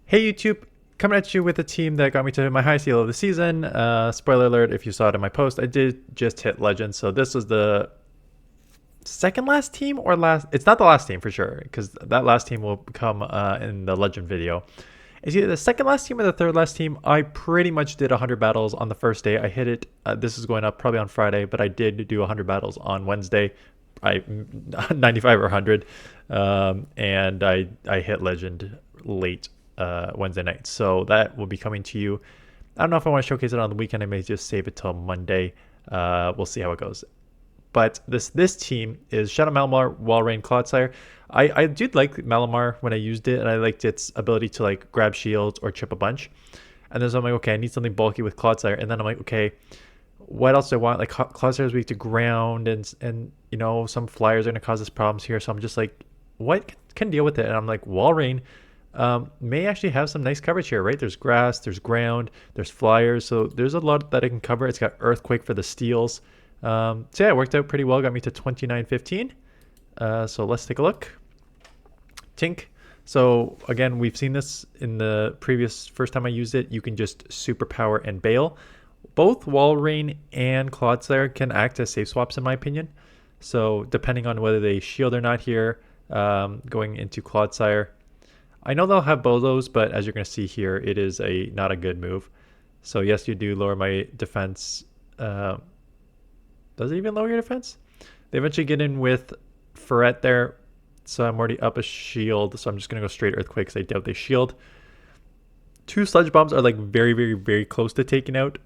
Hey YouTube, coming at you with a team that got me to my highest elo of the season. Spoiler alert, if you saw it in my post, I did just hit Legend. So this was the second last team or last, it's not the last team for sure, because that last team will come in the Legend video. It's either the second last team or the third last team. I pretty much did 100 battles on the first day. I hit it, this is going up probably on Friday, but I did do 100 battles on Wednesday. I 95 or 100, and I hit Legend late Wednesday night. So that will be coming to you. I don't know if I want to showcase it on the weekend. I may just save it till Monday. We'll see how it goes. But this team is Shadow Malamar, Walrein, Clodsire. I did like Malamar when I used it, and I liked its ability to like grab shields or chip a bunch. And then so I'm like, okay, I need something bulky with Clodsire. And then I'm like, okay, what else do I want? Like Clodsire is weak to ground, and you know some flyers are gonna cause us problems here. So I'm just like, what can deal with it? And I'm like, Walrein may actually have some nice coverage here, right? There's grass, there's ground, there's flyers, so there's a lot that it can cover. It's got earthquake for the steals. So yeah, it worked out pretty well. Got me to 2915. So let's take a look. Tink. So again, we've seen this in the previous first time I used it. You can just superpower and bail. Both Walrein and Clodsire can act as safe swaps in my opinion. So depending on whether they shield or not here, going into Clodsire, I know they'll have Bozos, but as you're going to see here, it is not a good move. So yes, you do lower my defense. Does it even lower your defense? They eventually get in with Ferret there. So I'm already up a shield. So I'm just going to go straight Earthquake because I doubt they shield. Two Sludge Bombs are like very, very, very close to taking out.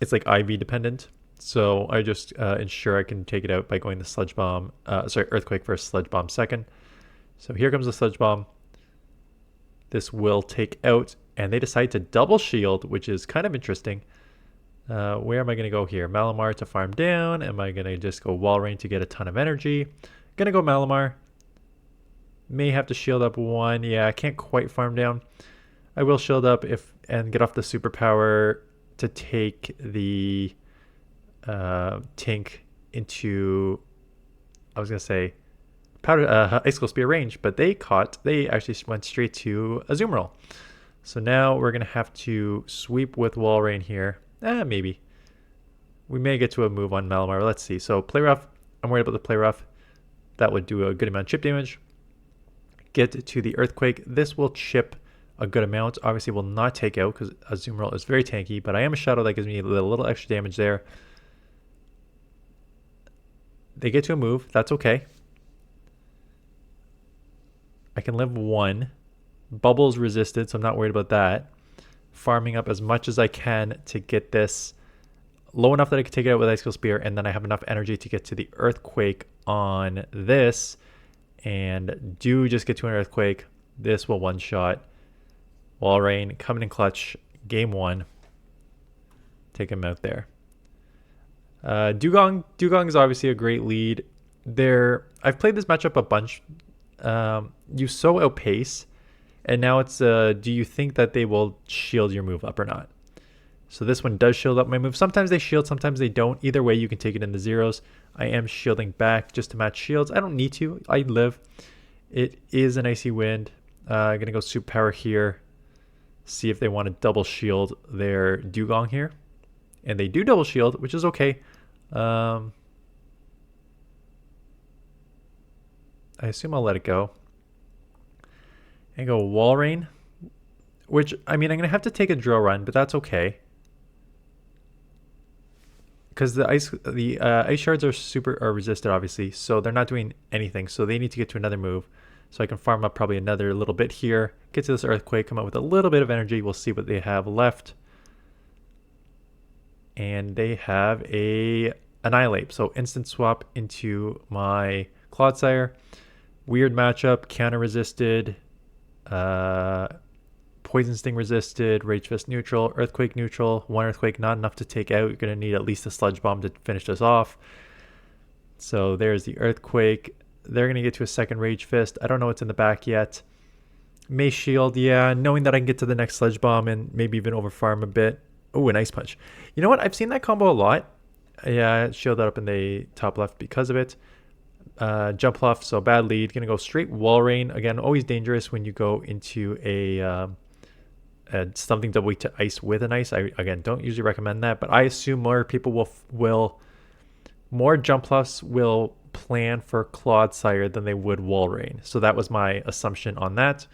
It's like IV dependent. So I just ensure I can take it out by going the Sludge Bomb. Earthquake first, Sludge Bomb second. So here comes the Sludge Bomb. This will take out, and they decide to double shield, which is kind of interesting. Where am I going to go here? Malamar to farm down. Am I going to just go Walrein to get a ton of energy? Going to go Malamar. May have to shield up one. Yeah, I can't quite farm down. I will shield up and get off the superpower to take the Tink into, I was going to say, Icicle Spear range, but they actually went straight to Azumarill. So now we're going to have to sweep with Walrein here. Maybe. We may get to a move on Malamar. Let's see. So play rough. I'm worried about the play rough. That would do a good amount of chip damage. Get to the Earthquake. This will chip a good amount. Obviously will not take out because Azumarill is very tanky, but I am a Shadow that gives me a little extra damage there. They get to a move. That's okay. I can live one. Bubbles resisted, so I'm not worried about that. Farming up as much as I can to get this low enough that I can take it out with Icicle Spear, and then I have enough energy to get to the Earthquake on this. And do just get to an Earthquake. This will one-shot. Walrein coming in clutch. Game one. Take him out there. Dugong is obviously a great lead. I've played this matchup a bunch. You so outpace, and now it's do you think that they will shield your move up or not? So this one does shield up my move. Sometimes they shield, sometimes they don't. Either way, you can take it in the zeros. I am shielding back just to match shields. I don't need to. I live. It is an Icy Wind. I'm gonna go superpower here. See if they want to double shield their Dugong here, and they do double shield, which is okay. I assume I'll let it go. And go Walrein, which, I mean, I'm going to have to take a drill run, but that's okay. Because the ice shards are resisted, obviously, so they're not doing anything. So they need to get to another move. So I can farm up probably another little bit here. Get to this Earthquake, come up with a little bit of energy. We'll see what they have left. And they have a Annihilate. So instant swap into my Clodsire. Weird matchup, counter resisted, Poison Sting resisted, Rage Fist neutral, Earthquake neutral, one Earthquake not enough to take out. You're going to need at least a Sludge Bomb to finish this off. So there's the Earthquake. They're going to get to a second Rage Fist. I don't know what's in the back yet. May shield, yeah, knowing that I can get to the next Sludge Bomb and maybe even overfarm a bit. Oh, an Ice Punch. You know what? I've seen that combo a lot. Yeah, shield that up in the top left because of it. Jump off, so bad lead. Gonna go straight Walrein. Again, always dangerous when you go into a something double weak to ice with an ice. I again don't usually recommend that, but I assume more people will more Jumpluffs will plan for Clodsire than they would Walrein. So that was my assumption on that.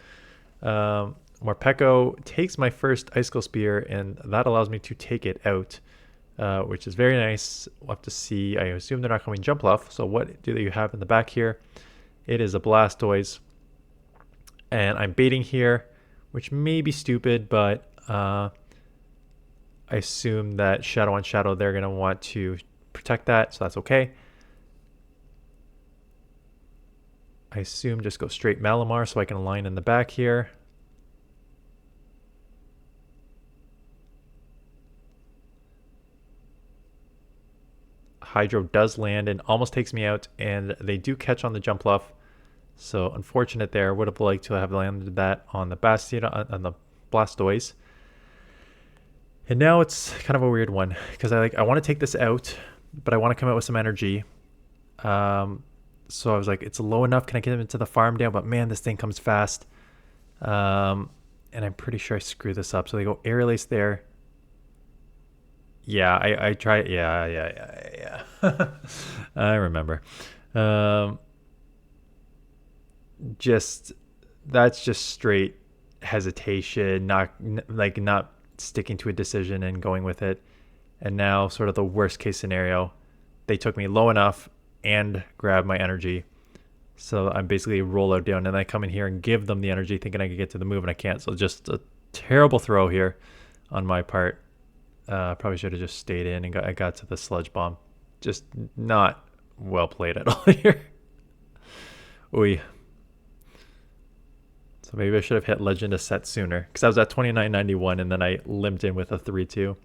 Morpeko takes my first Icicle Spear, and that allows me to take it out, which is very nice. We'll have to see. I assume they're not coming Jumpluff. So what do you have in the back here? It is a Blastoise. And I'm baiting here, which may be stupid, but I assume that Shadow on Shadow, they're going to want to protect that, so that's okay. I assume just go straight Malamar so I can align in the back here. Hydro does land and almost takes me out, and they do catch on the Jumpluff. So unfortunate there. Would have liked to have landed that on the on the Blastoise. And now it's kind of a weird one because I want to take this out, but I want to come out with some energy. So I was like, it's low enough. Can I get him into the farm down? But man, this thing comes fast. And I'm pretty sure I screw this up. So they go Aerial Ace there. Yeah, I try. Yeah. I remember. That's just straight hesitation, not sticking to a decision and going with it. And now sort of the worst case scenario, they took me low enough and grabbed my energy. So I'm basically roll out down, and I come in here and give them the energy thinking I could get to the move, and I can't. So just a terrible throw here on my part. Probably should have just stayed in and I got to the Sludge Bomb. Just not well played at all here. Oy. So maybe I should have hit Legend of Set sooner, because I was at 2991 and then I limped in with a 3-2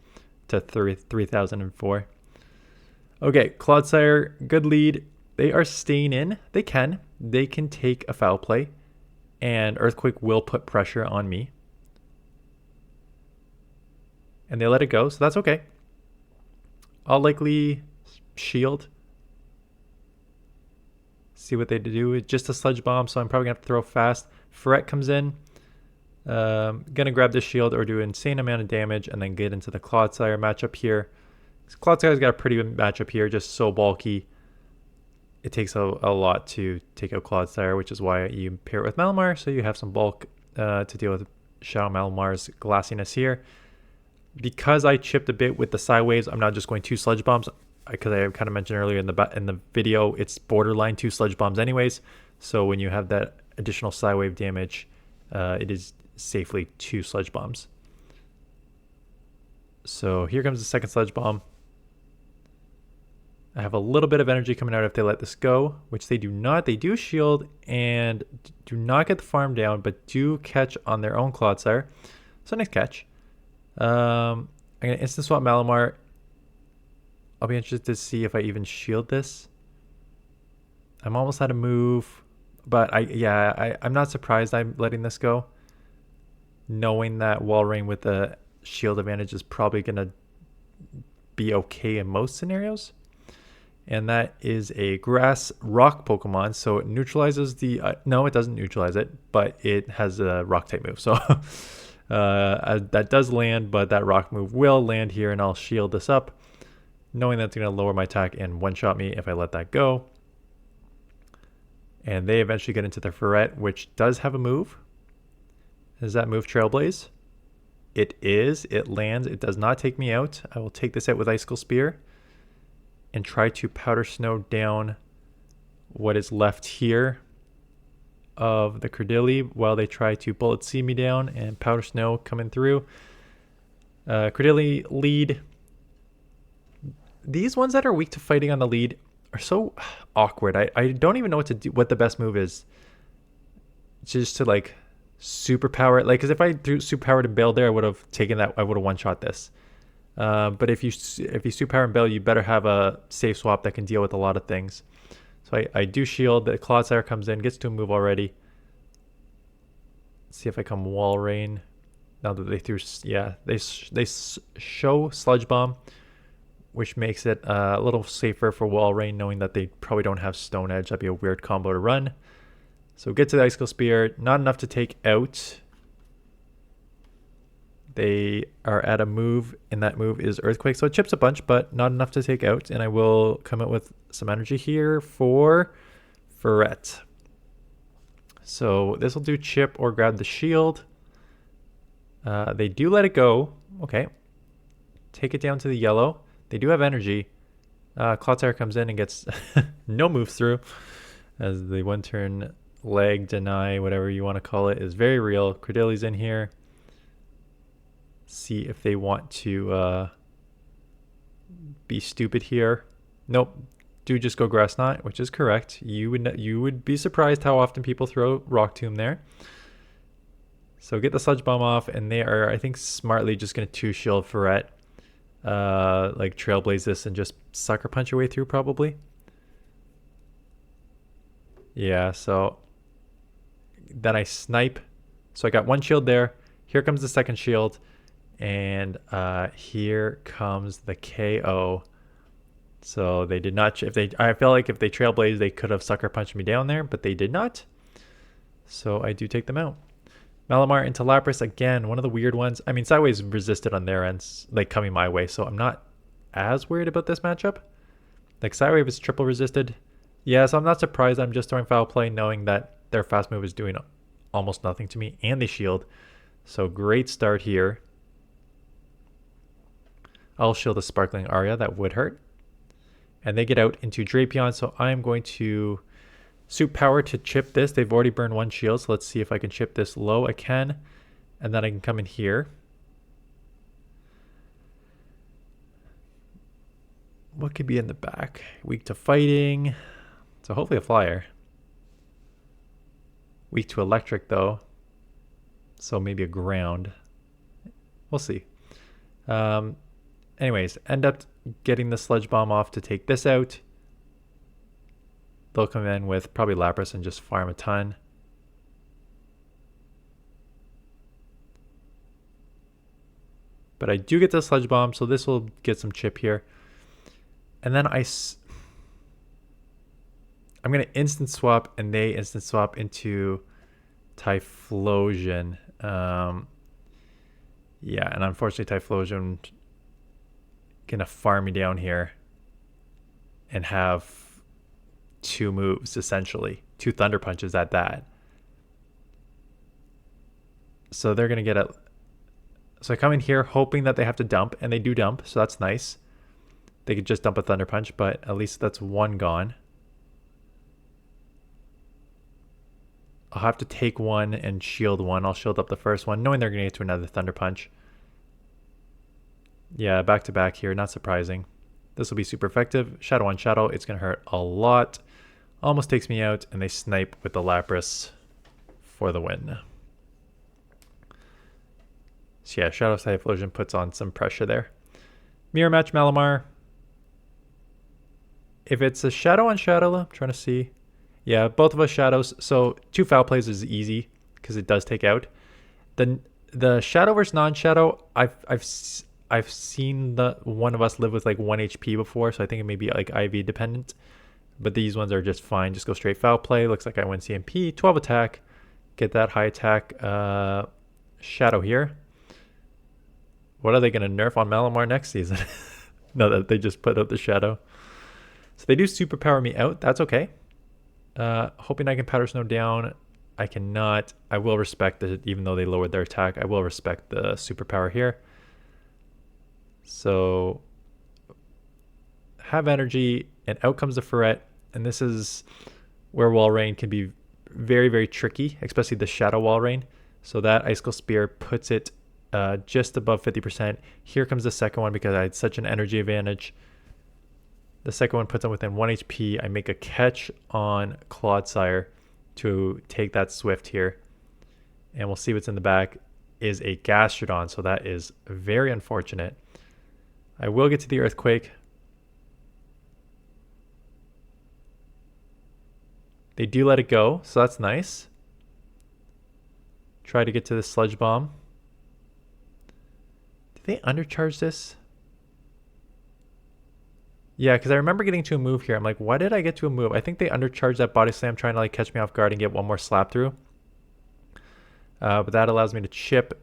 to 3004. Okay, Clodsire, good lead. They are staying in. They can take a foul play, and Earthquake will put pressure on me. And they let it go, so that's okay. I'll likely shield. See what they do. It's just a Sludge Bomb, so I'm probably going to have to throw fast. Ferret comes in. Gonna grab this shield or do an insane amount of damage and then get into the Clodsire matchup here. Clodsire's got a pretty good matchup here, just so bulky. It takes a lot to take out Clodsire, which is why you pair it with Malamar, so you have some bulk to deal with Shadow Malamar's glassiness here. Because I chipped a bit with the Sidewaves, I'm not just going 2 Sludge Bombs, because I kind of mentioned earlier in the video, it's borderline 2 Sludge Bombs anyways. So when you have that additional Sidewave damage, it is safely 2 Sludge Bombs. So here comes the second Sludge Bomb. I have a little bit of energy coming out if they let this go, which they do not. They do shield and do not get the farm down, but do catch on their own Clodsire. So nice catch. I'm going to instant swap Malamar. I'll be interested to see if I even shield this. I'm almost out of move, but I'm not surprised I'm letting this go, knowing that Walrein with the shield advantage is probably going to be okay in most scenarios. And that is a grass rock Pokemon, so it neutralizes the no, it doesn't neutralize it, but it has a rock type move, so that does land, but that rock move will land here, and I'll shield this up, knowing that's going to lower my attack and one-shot me if I let that go. And they eventually get into the Ferret, which does have a move. Is that move Trailblaze? It is. It lands. It does not take me out. I will take this out with Icicle Spear and try to Powder Snow down what is left here of the Credilli while they try to Bullet Seed me down, and Powder Snow coming through. Credilli lead. These ones that are weak to fighting on the lead are so awkward. I don't even know what to do, what the best move is. Just to like superpower it. Like, because if I threw superpowered and bailed there, I would have taken that. I would have one-shot this. But if you superpower and bail, you better have a safe swap that can deal with a lot of things. So I do shield. The Clodsire comes in, gets to a move already. Let's see if I come Walrein. Now that they threw, yeah, they show Sludge Bomb, which makes it a little safer for Walrein, knowing that they probably don't have Stone Edge. That'd be a weird combo to run. So get to the Icicle Spear. Not enough to take out. They are at a move, and that move is Earthquake. So it chips a bunch, but not enough to take out. And I will come out with some energy here for Ferret. So this will do chip or grab the shield. They do let it go. Okay. Take it down to the yellow. They do have energy. Clodsire comes in and gets no moves through, as the one turn leg deny, whatever you want to call it, is very real. Credilli's in here. See if they want to be stupid here. Nope. Do just go Grass Knot, which is correct. You would be surprised how often people throw Rock Tomb there. So get the Sludge Bomb off, and they are, I think, smartly just going to 2-shield Ferret. Like Trailblaze this and just Sucker Punch your way through, probably. Yeah, so then I snipe. So I got one shield there. Here comes the second shield. And here comes the KO. So they did not. I felt like if they Trailblaze, they could have Sucker Punched me down there, but they did not. So I do take them out. Malamar into Lapras again, one of the weird ones. I mean, Sideways resisted on their ends, like coming my way, so I'm not as worried about this matchup. Like Sidewave is triple resisted. Yeah, so I'm not surprised. I'm just throwing Foul Play knowing that their fast move is doing almost nothing to me, and they shield. So great start here. I'll shield a Sparkling Aria, that would hurt. And they get out into Drapion, so I'm going to Soup Power to chip this. They've already burned one shield, so let's see if I can chip this low. I can. And then I can come in here. What could be in the back? Weak to fighting. So hopefully a flyer. Weak to electric though. So maybe a ground. We'll see. Anyways, end up getting the Sludge Bomb off to take this out. They'll come in with probably Lapras and just farm a ton. But I do get the Sludge Bomb, so this will get some chip here. And then I'm going to instant swap, and they instant swap into Typhlosion. Yeah, and unfortunately Typhlosion going to farm me down here and have 2 moves, essentially. 2 Thunder Punches at that. So they're going to get a... So I come in here hoping that they have to dump, and they do dump, so that's nice. They could just dump a Thunder Punch, but at least that's 1 gone. I'll have to take 1 and shield 1. I'll shield up the first one, knowing they're going to get to another Thunder Punch. Yeah, back to back here, not surprising. This will be super effective. Shadow on Shadow, it's going to hurt a lot. Almost takes me out, and they snipe with the Lapras for the win. So yeah, Shadow Typhlosion puts on some pressure there. Mirror Match Malamar. If it's a Shadow on Shadow, I'm trying to see. Yeah, both of us Shadows. So 2 Foul Plays is easy because it does take out. The Shadow versus non-Shadow, I've seen the one of us live with like 1 HP before, so I think it may be like IV dependent. But these ones are just fine. Just go straight Foul Play. Looks like I win CMP. 12 attack. Get that high attack Shadow here. What are they going to nerf on Malamar next season? No, that they just put out the Shadow. So they do superpower me out. That's okay. Hoping I can Powder Snow down. I cannot. I will respect it, even though they lowered their attack. I will respect the superpower here. So have energy, and out comes the Ferret. And this is where Walrein can be very, very tricky, especially the Shadow Walrein. So that Icicle Spear puts it just above 50%. Here comes the second one because I had such an energy advantage. The second one puts them within 1 HP. I make a catch on Clodsire to take that Swift here. And we'll see what's in the back is a Gastrodon. So that is very unfortunate. I will get to the Earthquake. They do let it go, so that's nice. Try to get to the Sludge Bomb. Did they undercharge this? Yeah, because I remember getting to a move here. I'm like, why did I get to a move? I think they undercharged that Body Slam, trying to like catch me off guard and get one more slap through. But that allows me to chip.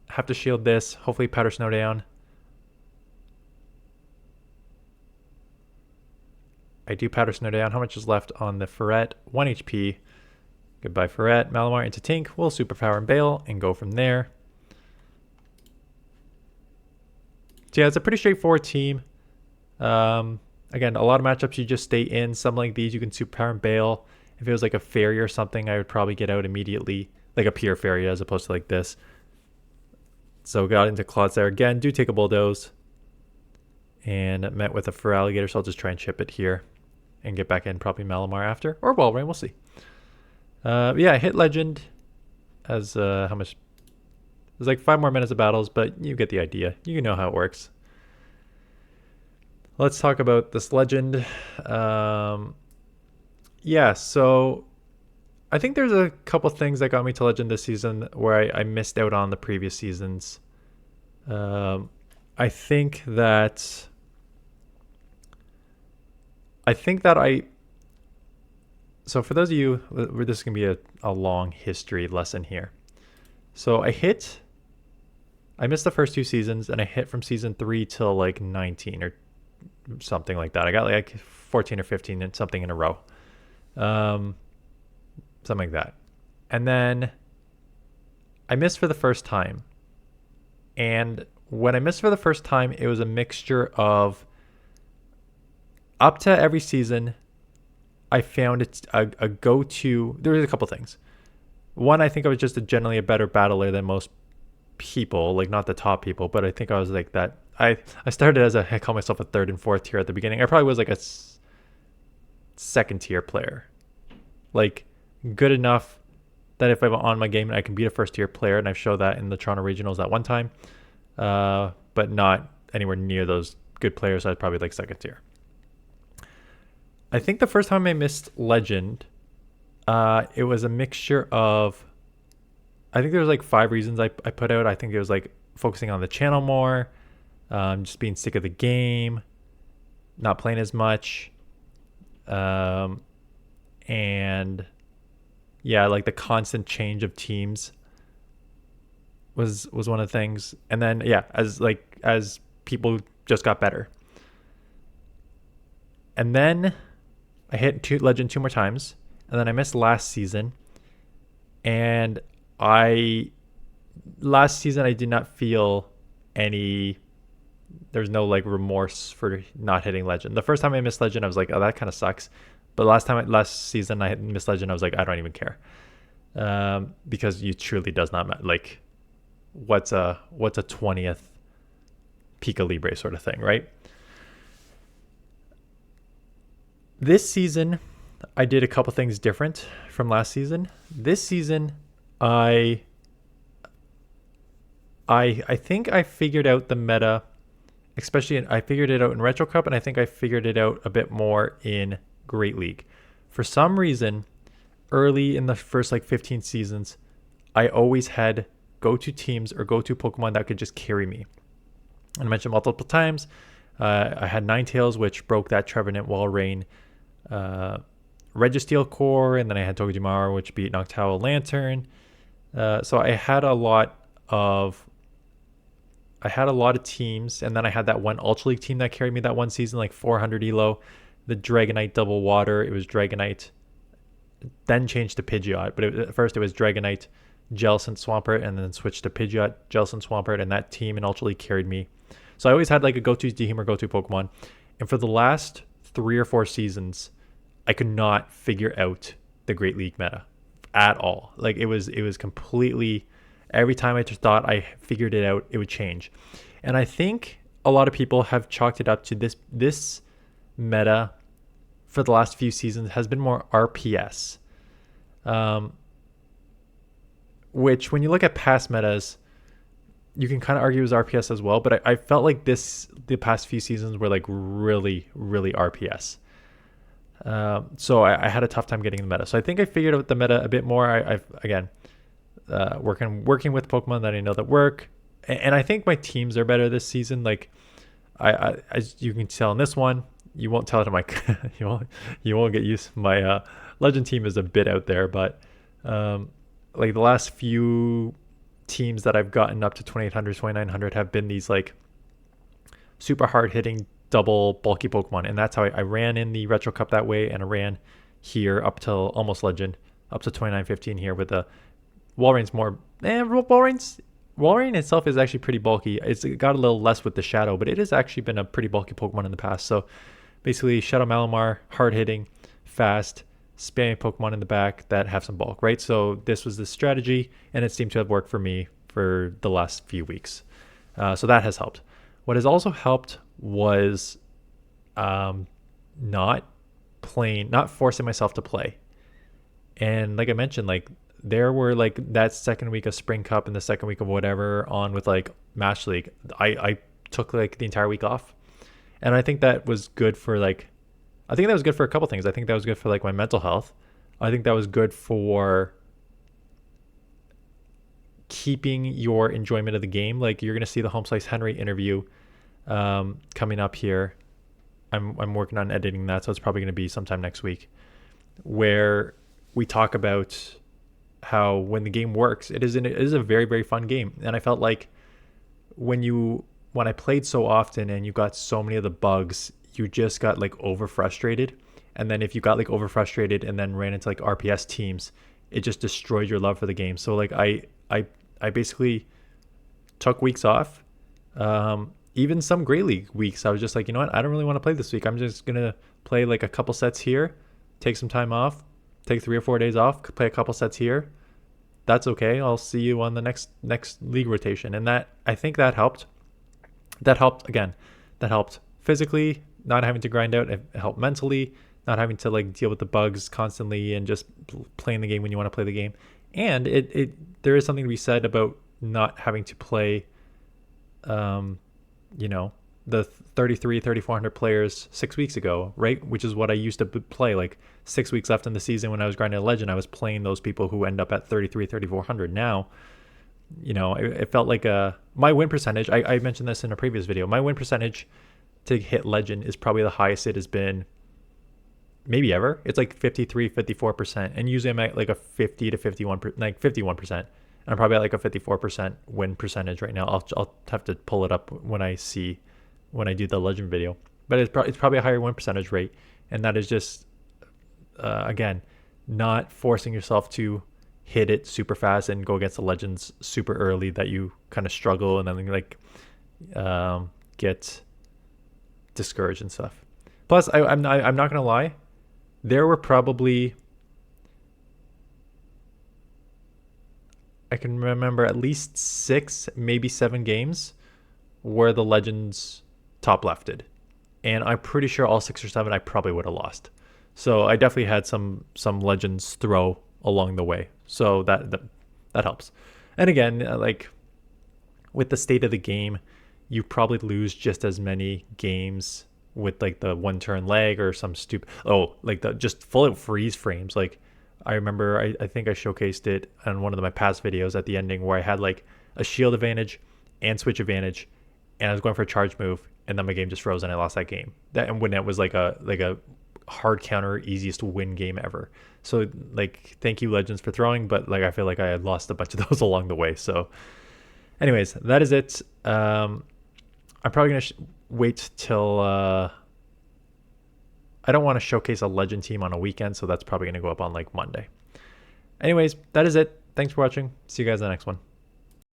Have to shield this. Hopefully powder snow down. I do powder snow down. How much is left on the Ferret? 1 HP. Goodbye Ferret. Malamar into Tink. We'll superpower and bail and go from there. So yeah, it's a pretty straightforward team. Again, a lot of matchups you just stay in. Some like these you can superpower and bail. If it was like a fairy or something, I would probably get out immediately. Like a pure fairy as opposed to like this. So got into clodsire again. Do take a bulldoze. And met with a Feraligatr, so I'll just try and chip it here. And get back in probably Malamar after. Or walrein, we'll see. Yeah, I hit legend. As how much? There's like 5 more minutes of battles, but you get the idea. You know how it works. Let's talk about this legend. Yeah, so I think there's a couple things that got me to legend this season where I missed out on the previous seasons. I think that so for those of you, this is going to be a long history lesson here. So I missed the first 2 seasons, and I hit from season 3 till like 19 or something like that. I got like 14 or 15 and something in a row. Something like that. And then I missed for the first time. And when I missed for the first time, it was a mixture of up to every season, I found it's a go-to. There was a couple things. One, I think I was just generally a better battler than most people, like not the top people, but I think I was like that. I started as I call myself a 3rd and 4th tier at the beginning. I probably was like a 2nd tier player, like good enough that if I'm on my game, I can beat a 1st tier player, and I've showed that in the Toronto Regionals that one time, but not anywhere near those good players. So I was probably like 2nd tier. I think the first time I missed legend, it was a mixture of, I think there was like 5 reasons I put out. I think it was like focusing on the channel more, just being sick of the game, not playing as much, and yeah, like the constant change of teams was one of the things. And then yeah, as people just got better, and then I hit legend 2 more times, and then I missed last season, and last season I did not feel there's no like remorse for not hitting legend. The first time I missed legend, I was like, oh, that kind of sucks. But last season I missed legend, I was like, I don't even care, because you truly does not matter. Like, what's a 20th Pika Libre sort of thing, right? This season, I did a couple things different from last season. This season, I think I figured out the meta, especially I figured it out in Retro Cup, and I think I figured it out a bit more in Great League. For some reason, early in the first like 15 seasons, I always had go-to teams or go-to Pokemon that could just carry me. And I mentioned multiple times, I had Ninetales, which broke that Trevenant Walrein Registeel core, and then I had Togedemaru, which beat Noctowl Lantern. So I had a lot of teams, and then I had that one Ultra League team that carried me that one season, like 400 elo. The Dragonite Double Water, it was Dragonite, then changed to Pidgeot, but at first it was Dragonite, Jellicent, Swampert, and then switched to Pidgeot, Jellicent, Swampert, and that team in Ultra League carried me. So I always had like a go-to team or go-to Pokemon, and for the last 3 or 4 seasons, I could not figure out the Great League meta at all. Like it was completely, every time I just thought I figured it out, it would change. And I think a lot of people have chalked it up to this meta for the last few seasons has been more RPS, which when you look at past metas, you can kind of argue it was RPS as well, but I felt like the past few seasons were like really, really RPS. So I had a tough time getting the meta. So I think I figured out the meta a bit more. I've again, working with Pokemon that I know that work. And I think my teams are better this season. Like I as you can tell in this one, you won't tell it to my, you won't get used. My legend team is a bit out there, but like the last few teams that I've gotten up to 2800, 2900 have been these like super hard hitting double bulky Pokemon. And that's how I ran in the Retro Cup that way. And I ran here up till almost Legend, up to 2915 here with the Walrein's more. Walrein itself is actually pretty bulky. It's got a little less with the Shadow, but it has actually been a pretty bulky Pokemon in the past. So basically, Shadow Malamar, hard hitting, fast, spamming Pokemon in the back that have some bulk, right? So this was the strategy, and it seemed to have worked for me for the last few weeks. So that has helped. What has also helped was not forcing myself to play. And like I mentioned, like there were like that second week of Spring Cup and the second week of whatever on with like Match League, I took like the entire week off. And I think that was good for a couple things. I think that was good for like my mental health. I think that was good for keeping your enjoyment of the game. Like you're going to see the Home Slice Henry interview coming up here. I'm working on editing that, so it's probably going to be sometime next week, where we talk about how when the game works, it is a very, very fun game. And I felt like when I played so often and you got so many of the bugs, you just got like over frustrated. And then if you got like over frustrated and then ran into like RPS teams, it just destroyed your love for the game. So like I basically took weeks off. Even some Great League weeks, I was just like, you know what? I don't really want to play this week. I'm just going to play like a couple sets here, take some time off, take 3 or 4 days off, play a couple sets here. That's okay. I'll see you on the next league rotation. And that, I think that helped. That helped physically, not having to grind out. It helped mentally, not having to like deal with the bugs constantly and just playing the game when you want to play the game. And there is something to be said about not having to play, the 3,400 players 6 weeks ago, right? Which is what I used to play. Like 6 weeks left in the season when I was grinding a Legend, I was playing those people who end up at 3,400. Now, it felt like my win percentage. I mentioned this in a previous video. My win percentage to hit Legend is probably the highest it has been maybe ever. It's like 53, 54%. And usually I'm at like a 50 to 51%, like 51%. And I'm probably at like a 54% win percentage right now. I'll have to pull it up when I do the Legend video. But it's probably a higher win percentage rate. And that is just, again, not forcing yourself to hit it super fast and go against the Legends super early that you kind of struggle and then like get discouraged and stuff. Plus, I'm not gonna lie, there were probably, I can remember at least 6, maybe 7 games where the Legends top lefted, and I'm pretty sure all 6 or 7 I probably would have lost. So I definitely had some Legends throw along the way. So that helps. And again, like with the state of the game, you probably lose just as many games with like the 1 turn lag or some like the just full freeze frames. Like I remember, I think I showcased it on one of my past videos at the ending where I had like a shield advantage and switch advantage, and I was going for a charge move, and then my game just froze and I lost that game. And when it was like a hard counter, easiest win game ever. So like, thank you Legends for throwing, but like I feel like I had lost a bunch of those along the way. So anyways, that is it. I'm probably gonna wait till I don't want to showcase a Legend team on a weekend, so that's probably gonna go up on like Monday. Anyways, that is it. Thanks for watching. See you guys in the next one.